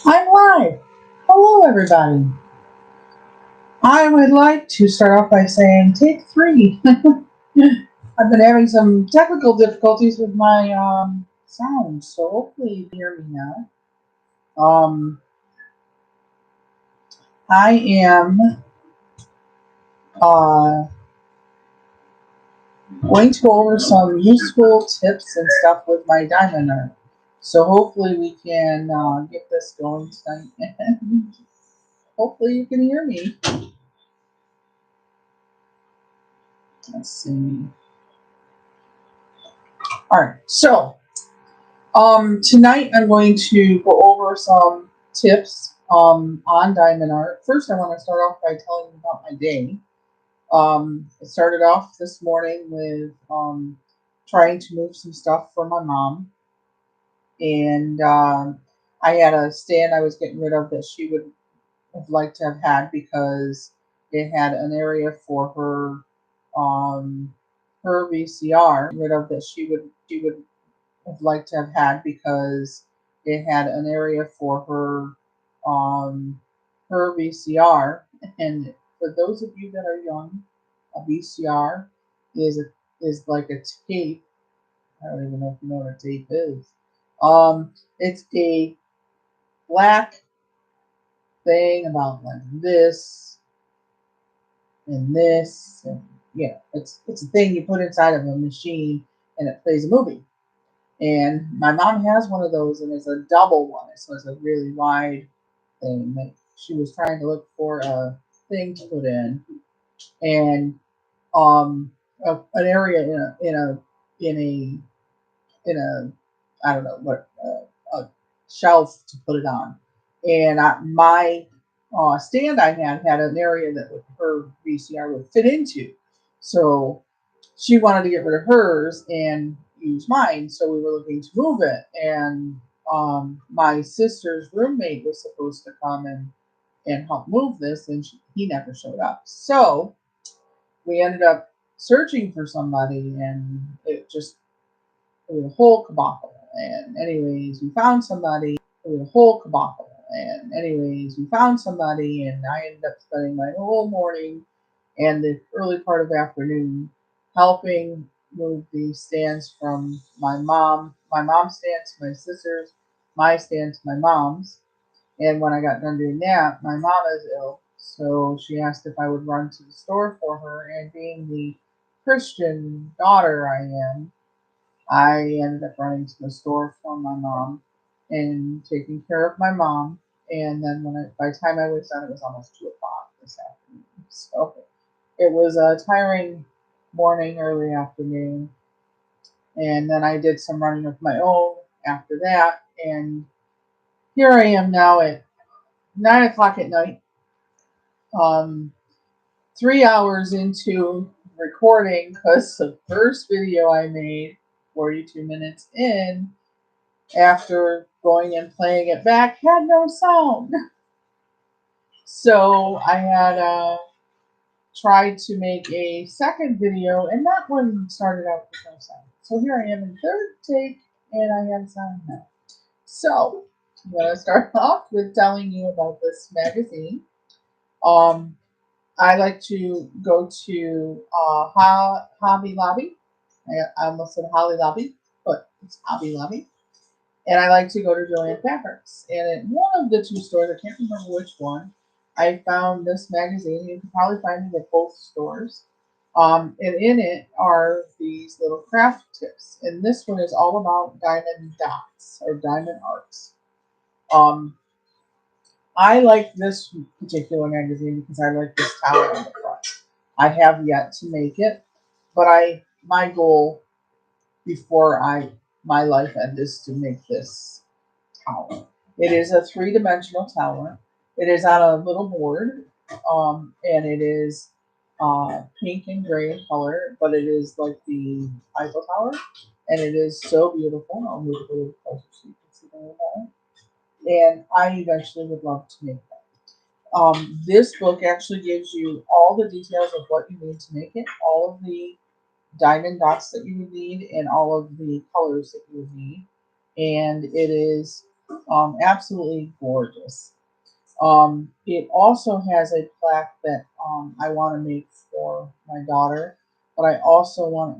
I'm live. Hello, everybody. I would like to start off by saying take three. I've been having some technical difficulties with my sound, so hopefully you can hear me now. I am uh, going to go over some useful tips and stuff with my diamond art. So hopefully we can get this going tonight, and hopefully you can hear me. Let's see. All right, so tonight I'm going to go over some tips on diamond art. First, I want to start off by telling you about my day. It started off this morning with trying to move some stuff for my mom, and I had a stand I was getting rid of that she would have liked to have had because it had an area for her VCR. Rid of that she would have liked to have had because it had an area for her VCR. And for those of you that are young, a VCR is like a tape. I don't even know if you know what a tape is. It's a black thing about like this and this, and yeah, it's a thing you put inside of a machine and it plays a movie. And my mom has one of those, and it's a double one. So it's a really wide thing. Like she was trying to look for a thing to put in, and an area in a I don't know what a shelf to put it on. And my stand I had an area that her VCR would fit into. So she wanted to get rid of hers and use mine. So we were looking to move it. And my sister's roommate was supposed to come and help move this, and he never showed up. So we ended up searching for somebody, and it was a whole kabacle. And anyways, we found somebody. It was a whole kabacle. And anyways, we found somebody, and I ended up spending my whole morning and the early part of the afternoon helping move the stands from my mom's stand to my sister's, my stand to my mom's. And when I got done doing that, my mom is ill, so she asked if I would run to the store for her. And being the Christian daughter I am, I ended up running to the store for my mom and taking care of my mom. And then by the time I was done, it was almost 2 o'clock this afternoon. So it was a tiring morning, early afternoon. And then I did some running of my own after that. And here I am now at 9 o'clock at night, um, 3 hours into recording because the first video I made, 42 minutes in, after going and playing it back, had no sound. So I had tried to make a second video, and that one started out with no sound. So here I am in third take, and I have sound now. So I'm going to start off with telling you about this magazine. Um, I like to go to Hobby Lobby. I almost said Holly Lobby, but it's Hobby Lobby. And I like to go to Joanne Fabrics. And at one of the two stores, I can't remember which one, I found this magazine. You can probably find it at both stores. And in it are these little craft tips. And this one is all about diamond dots or diamond arts. Um, I like this particular magazine because I like this tower on the front. I have yet to make it, but my goal before my life end is to make this tower. It is a three-dimensional tower. It is on a little board, and it is pink and gray in color, but it is like the Eiffel Tower, and it is so beautiful. I'll move it a little closer so you can see the little tower. And I eventually would love to make that. This book actually gives you all the details of what you need to make it, all of the diamond dots that you would need, and all of the colors that you would need. And it is Absolutely gorgeous. It also has a plaque that I want to make for my daughter, but I also want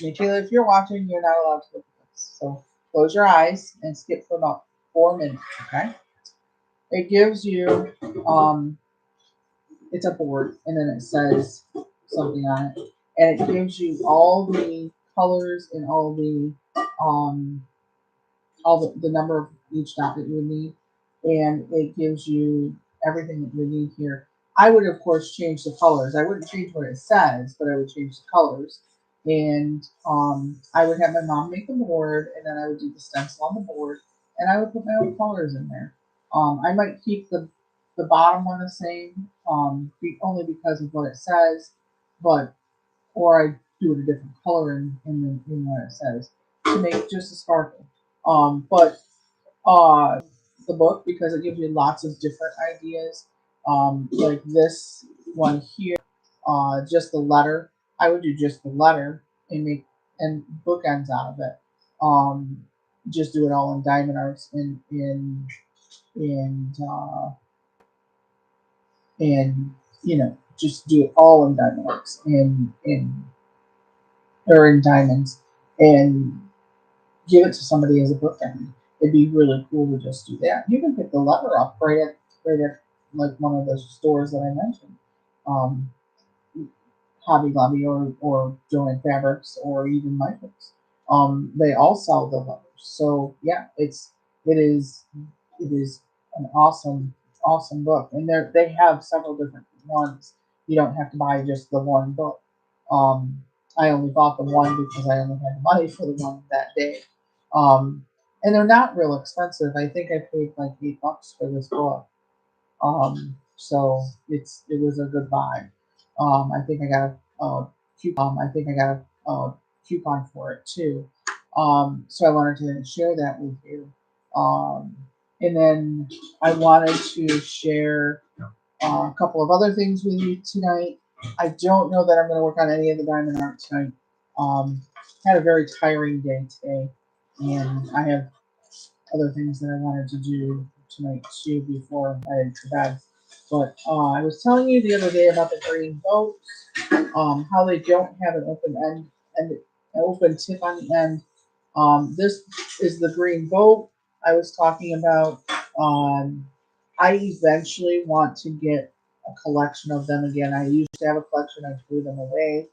Michaela, if you're watching, you're not allowed to look at this. So close your eyes and skip for about 4 minutes, okay? It gives you it's a board and then it says something on it. And it gives you all the colors and um all the number of each dot that you would need, and it gives you everything that you need here. I would, of course, change the colors. I wouldn't change what it says, but I would change the colors. And I would have my mom make the board, and then I would do the stencil on the board, and I would put my own colors in there. I might keep the bottom one the same, only because of what it says, but or I do it a different color in what it says to make just a sparkle. But the book because it gives you lots of different ideas. Like this one here, just the letter. I would do just the letter and make and bookends out of it. Um, just do it all in diamond arts in and just do it all in diamond arts in or in diamonds and give it to somebody as a bookend. It'd be really cool to just do that. You can pick the lever up right at like one of those stores that I mentioned, um, Hobby Lobby or Joanne Fabrics or even Michaels. They all sell the levers. So yeah, it is an awesome book, and they have several different ones. You don't have to buy just the one book. Um, I only bought the one because I only had the money for the one that day. Um, and they're not real expensive. I think I paid like $8 for this book. So it was a good buy. I think I got a coupon. I think I got a coupon for it too. So I wanted to share that with you. Um, and then I wanted to share a couple of other things with you tonight. I don't know that I'm going to work on any of the diamond art tonight. Um, had a very tiring day today, and I have other things that I wanted to do tonight too before I head to bed. But I was telling you the other day about the green boats, how they don't have an open end and an open tip on the end. This is the green boat I was talking about. I eventually want to get a collection of them again. I used to have a collection. I threw them away.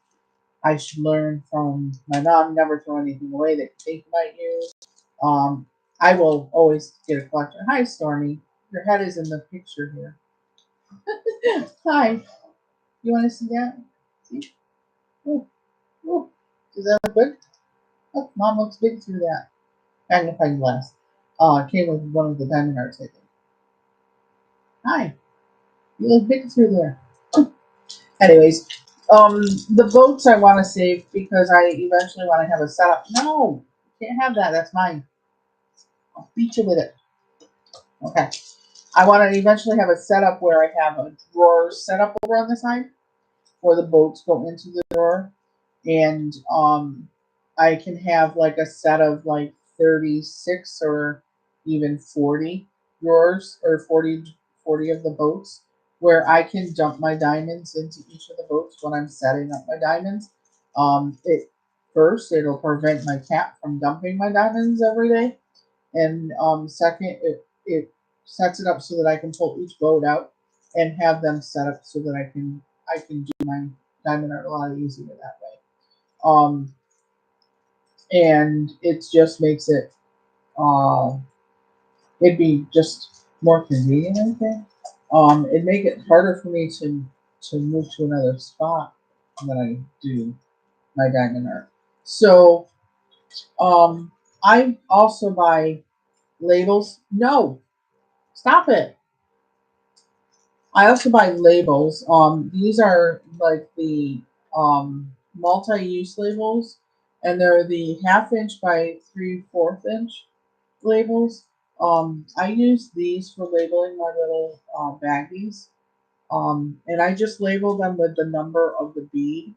I should learn from my mom. Never throw anything away that you think you might use. Um, I will always get a collection. Hi, Stormy. Your head is in the picture here. Hi. You want to see that? See? Ooh, ooh. Is that look good? Look, Mom looks big through that magnifying glass. It came with one of the diamond arts, I think. Hi. You look big through there. Anyways, the boats I want to save because I eventually want to have a setup. No, can't have that. That's mine. I'll beat you with it. Okay. I want to eventually have a setup where I have a drawer set up over on the side where the boats go into the drawer, and I can have like a set of like 36 or even 40 drawers or 40 of the boats where I can dump my diamonds into each of the boats when I'm setting up my diamonds. It first it'll prevent my cat from dumping my diamonds every day, and second, it sets it up so that I can pull each boat out and have them set up so that I can do my diamond art a lot easier that way. And it just makes uh it'd be just more convenient, I think. It'd make it harder for me to move to another spot when I do my diamond art. So I also buy labels. No, stop it. I also buy labels. These are like the multi-use labels, and they're the ½ inch by 3/4 inch labels. I use these for labeling my little baggies, and I just label them with the number of the bead.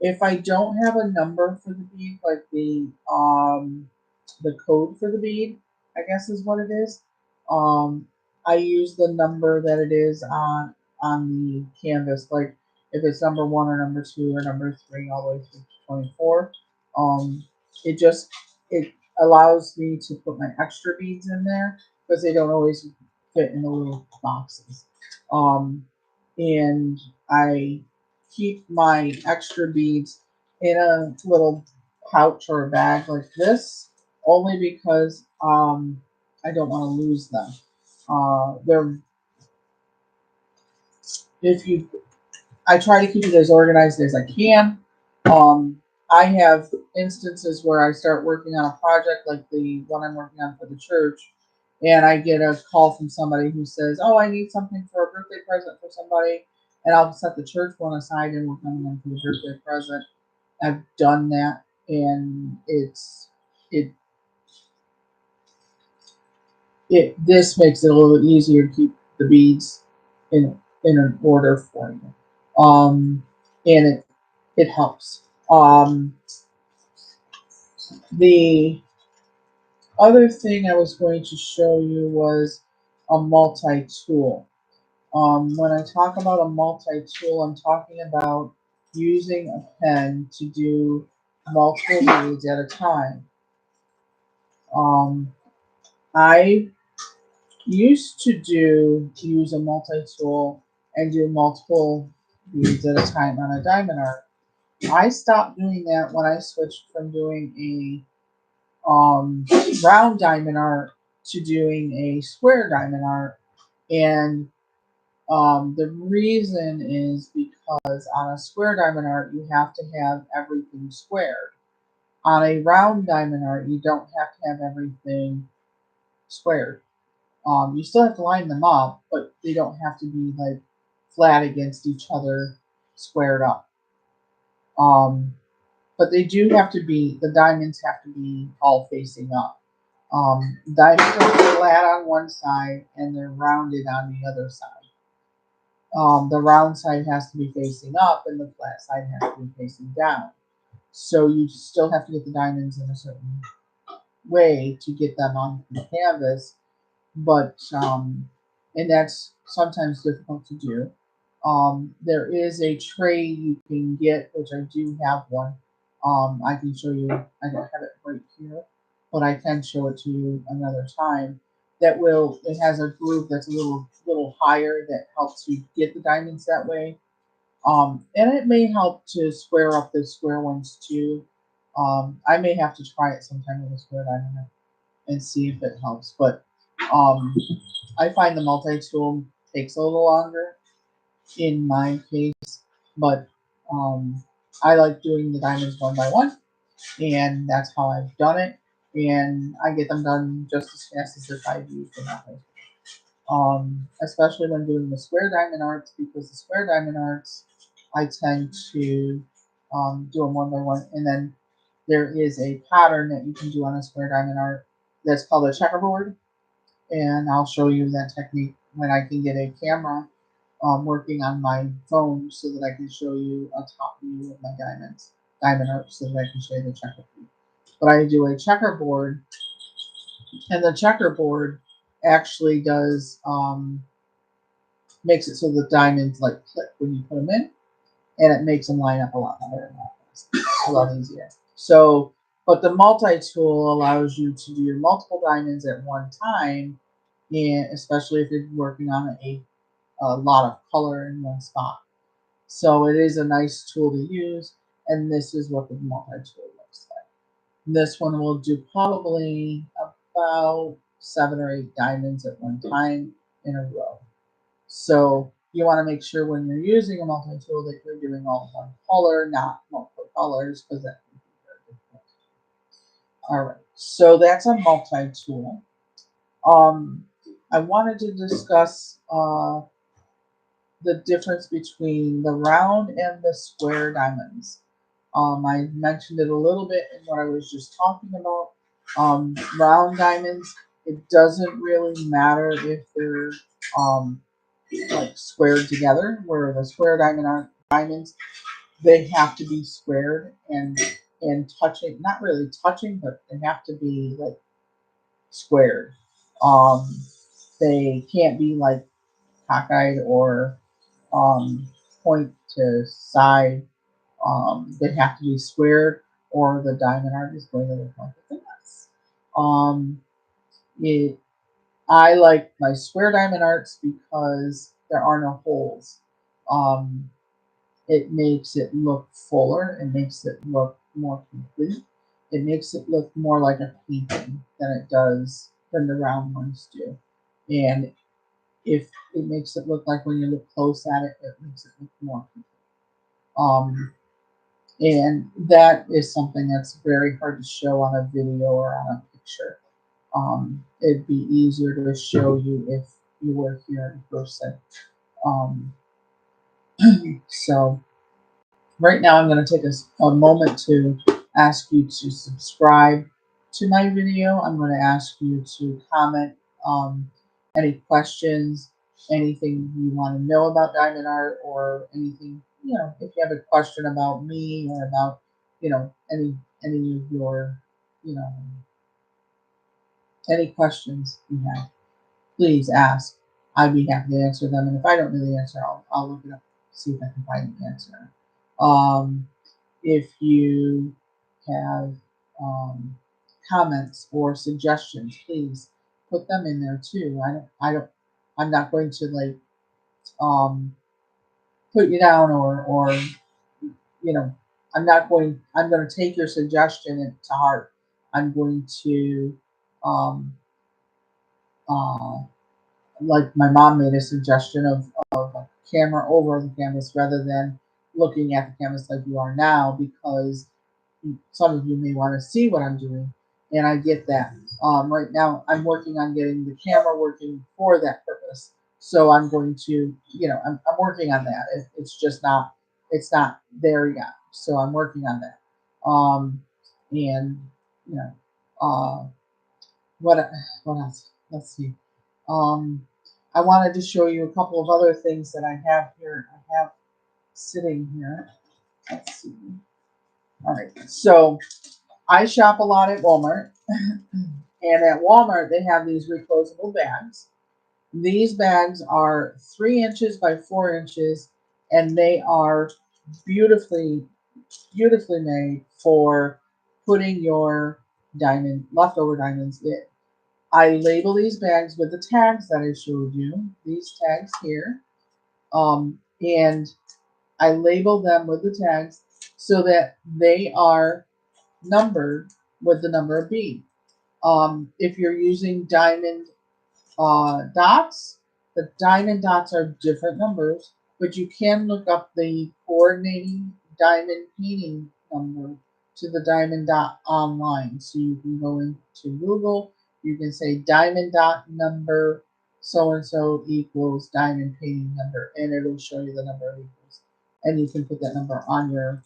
If I don't have a number for the bead, like the code for the bead, I guess is what it is. I use the number that it is on the canvas, like if it's number one or number two or number three, all the way through to 24. Um, it just it allows me to put my extra beads in there because they don't always fit in the little boxes. Um, and I keep my extra beads in a little pouch or a bag like this, only because I don't want to lose them. They're if you I try to keep it as organized as I can. I have instances where I start working on a project like the one I'm working on for the church, and I get a call from somebody who says, "Oh, I need something for a birthday present for somebody," and I'll set the church one aside and work on them for the birthday present. I've done that, and it it this makes it a little easier to keep the beads in an order for you, and it helps. The other thing I was going to show you was a multi-tool. When I talk about a multi-tool, I'm talking about using a pen to do multiple beads at a time. Um, I used to use a multi-tool and do multiple beads at a time on a diamond art. I stopped doing that when I switched from doing round diamond art to doing a square diamond art. And the reason is because on a square diamond art, you have to have everything squared. On a round diamond art, you don't have to have everything squared. You still have to line them up, but they don't have to be like flat against each other, squared up. Um, but they do have to be, the diamonds have to be all facing up. Diamonds are flat on one side and they're rounded on the other side. The round side has to be facing up and the flat side has to be facing down. So you still have to get the diamonds in a certain way to get them on the canvas, but and that's sometimes difficult to do. There is a tray you can get, which I do have one. I can show you. I don't have it right here, but I can show it to you another time. That will. It has a groove that's a little higher that helps you get the diamonds that way. And it may help to square up the square ones too. I may have to try it sometime with a square diamond and see if it helps. But um, I find the multi-tool takes a little longer in my case, but um, I like doing the diamonds one by one, and that's how I've done it. And I get them done just as fast as if I use the multi. Especially when doing the square diamond arts, because the square diamond arts, I tend to do them one by one, and then there is a pattern that you can do on a square diamond art that's called a checkerboard, and I'll show you that technique when I can get a camera working on my phone so that I can show you a top view of my diamond art, so that I can show you the checkerboard. But I do a checkerboard, and the checkerboard actually does makes it so the diamonds like click when you put them in, and it makes them line up a lot better and a lot easier. So, but the multi-tool allows you to do your multiple diamonds at one time, and especially if you're working on a lot of color in one spot. So it is a nice tool to use, and this is what the multi-tool looks like. This one will do probably about 7 or 8 diamonds at one time in a row. So you want to make sure when you're using a multi-tool that you're doing all one color, not multiple colors, because that can be very difficult. All right, so that's a multi-tool. Um, I wanted to discuss the difference between the round and the square diamonds. I mentioned it a little bit in what I was just talking about. Round diamonds, it doesn't really matter if they're um, like squared together, where the square diamonds, they have to be squared and touching, not really touching, but they have to be like squared. Um, They can't be like cockeyed or point to side. They have to be squared, or the diamond art is going to look like a mess. Um, it, I like my square diamond arts because there are no holes. Um, it makes it look fuller. It makes it look more complete. It makes it look more like a painting than the round ones do. And if it makes it look like when you look close at it, it makes it look more complete. Um, and that is something that's very hard to show on a video or on a picture. It'd be easier to show you if you were here in person. Um, so right now I'm going to take a moment to ask you to subscribe to my video. I'm going to ask you to comment any questions, anything you want to know about diamond art, or anything, if you have a question about me or about, any of your, you know, any questions you have, please ask. I'd be happy to answer them. And if I don't know the answer, I'll look it up, see if I can find the answer. Um, if you have comments or suggestions, please put them in there too. I'm not going to like um, put you down or you know, I'm going to take your suggestion to heart. I'm going to um, uh, like my mom made a suggestion of a camera over the canvas rather than looking at the canvas like you are now, because some of you may want to see what I'm doing, and I get that. Right now, I'm working on getting the camera working for that purpose. So I'm going to, I'm working on that. It's just not, it's not there yet. So I'm working on that. And you know, uh, what what else? Let's see. Um, I wanted to show you a couple of other things that I have here. I have sitting here. Let's see. All right. So I shop a lot at Walmart, and at Walmart they have these reclosable bags. These bags are 3 inches by 4 inches, and they are beautifully, beautifully made for putting your leftover diamonds in. I label these bags with the tags that I showed you, these tags here, and I label them with the tags so that they are numbered with the number of B. If you're using diamond dots, the diamond dots are different numbers, but you can look up the coordinating diamond painting number to the diamond dot online. So you can go into Google, you can say diamond dot number so and so equals diamond painting number, and it'll show you the number of equals. And you can put that number on your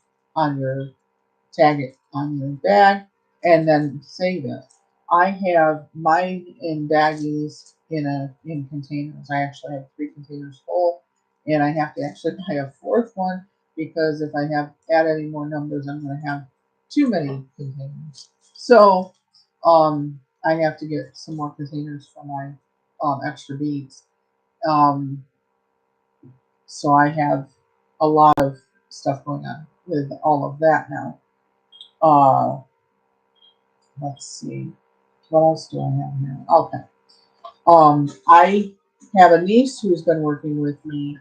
tag it on your bag, and then save it. I have mine in baggies in containers. I actually have 3 containers full, and I have to actually buy a fourth one because if I add any more numbers, I'm going to have too many containers. So I have to get some more containers for my extra beads. Um, so I have a lot of stuff going on with all of that now. Uh, let's see. What else do I have here? Okay. I have a niece who's been working with me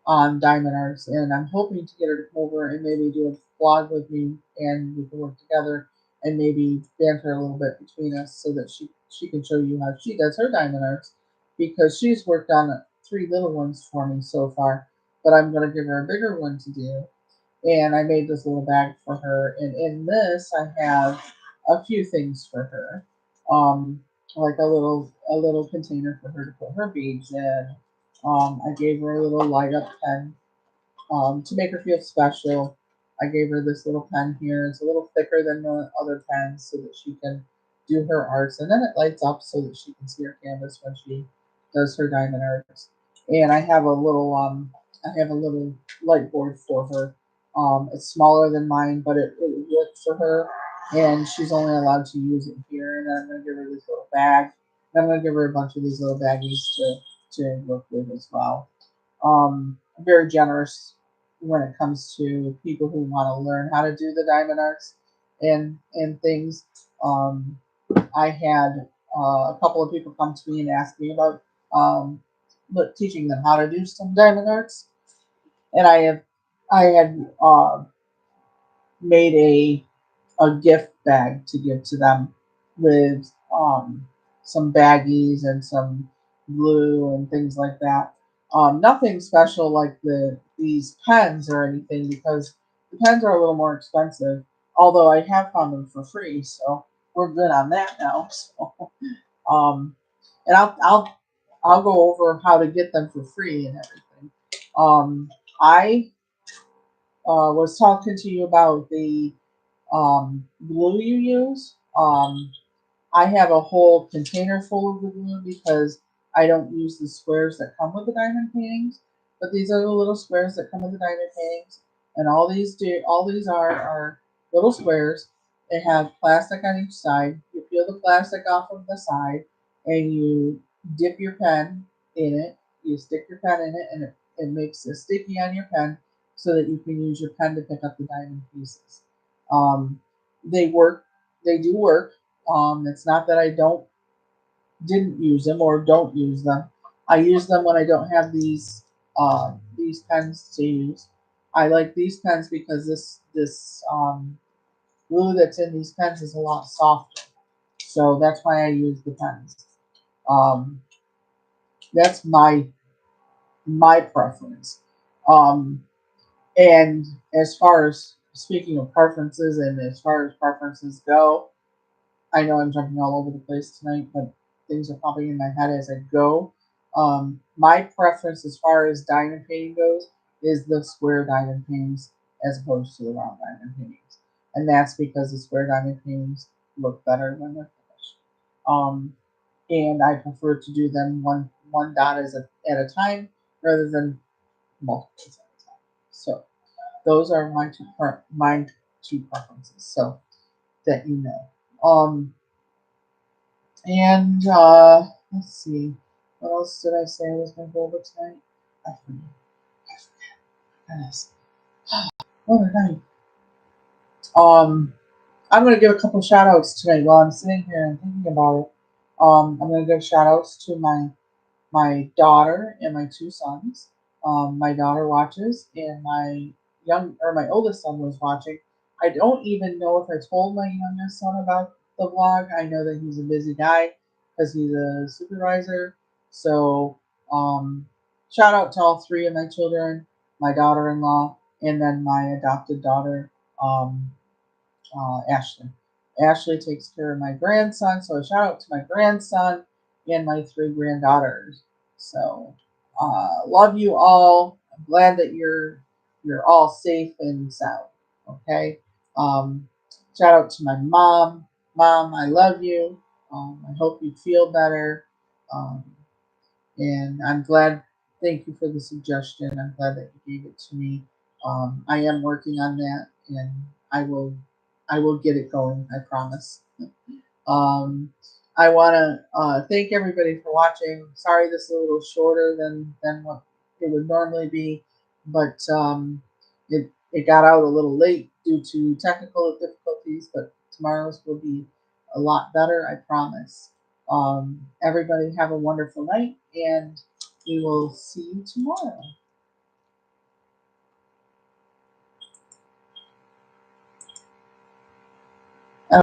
on diamond arts, and I'm hoping to get her to come over and maybe do a vlog with me, and we can work together and maybe banter a little bit between us so that she can show you how she does her diamond arts, because she's worked on 3 little ones for me so far, but I'm going to give her a bigger one to do. And I made this little bag for her, and in this I have a few things for her, like a little container for her to put her beads in. I gave her a little light up pen to make her feel special. I gave her this little pen here. It's a little thicker than the other pens so that she can do her arts, and then it lights up so that she can see her canvas when she does her diamond arts. And I have a little light board for her. It's smaller than mine, but it works for her, and she's only allowed to use it here. And then I'm gonna give her this little bag I'm gonna give her a bunch of these little baggies to work with as well. I'm very generous when it comes to people who want to learn how to do the diamond arts and things. Um, I had a couple of people come to me and ask me about teaching them how to do some diamond arts, and I had made a gift bag to give to them with some baggies and some glue and things like that. Nothing special like these pens or anything because the pens are a little more expensive. Although I have found them for free, so we're good on that now. So, um, and I'll go over how to get them for free and everything. I was talking to you about the glue you use. I have a whole container full of the glue because I don't use the squares that come with the diamond paintings, but these are the little squares that come with the diamond paintings, and all these are little squares. They have plastic on each side. You peel the plastic off of the side, and you dip your pen in it. You stick your pen in it, and it makes a sticky on your pen so that you can use your pen to pick up the diamond pieces. Um, they work. They do work. It's not that I didn't use them or don't use them. I use them when I don't have these pens to use. I like these pens because this glue that's in these pens is a lot softer. So that's why I use the pens. Um, that's my preference. Um, and as far as speaking of preferences and as far as preferences go, I know I'm jumping all over the place tonight, but things are popping in my head as I go. My preference as far as diamond painting goes is the square diamond paintings as opposed to the round diamond paintings. And that's because the square diamond paintings look better when they're finished. Um, and I prefer to do them one dot at a time rather than multiples at a time. So those are my two preferences. So that you know. And let's see, what else did I say I was going to go over tonight? I forget. Goodness. What a night. I'm going to give a couple shout outs tonight while I'm sitting here and thinking about it. I'm going to give shout outs to my daughter and my two sons. My daughter watches, and my oldest son was watching. I don't even know if I told my youngest son about the vlog. I know that he's a busy guy because he's a supervisor. So, shout out to all three of my children, my daughter-in-law, and then my adopted daughter, um, Ashley. Ashley takes care of my grandson, so a shout out to my grandson and my three granddaughters. So, love you all. I'm glad that you're all safe and sound. Okay. Um, Shout out to my mom. Mom, I love you. I hope you feel better. Um, and I'm glad. Thank you for the suggestion. I'm glad that you gave it to me. I am working on that, and I will, I will get it going. I promise. Um, I want to thank everybody for watching. Sorry, this is a little shorter than what it would normally be, but it got out a little late due to technical difficulties. But tomorrow's will be a lot better. I promise. Everybody have a wonderful night, and we will see you tomorrow.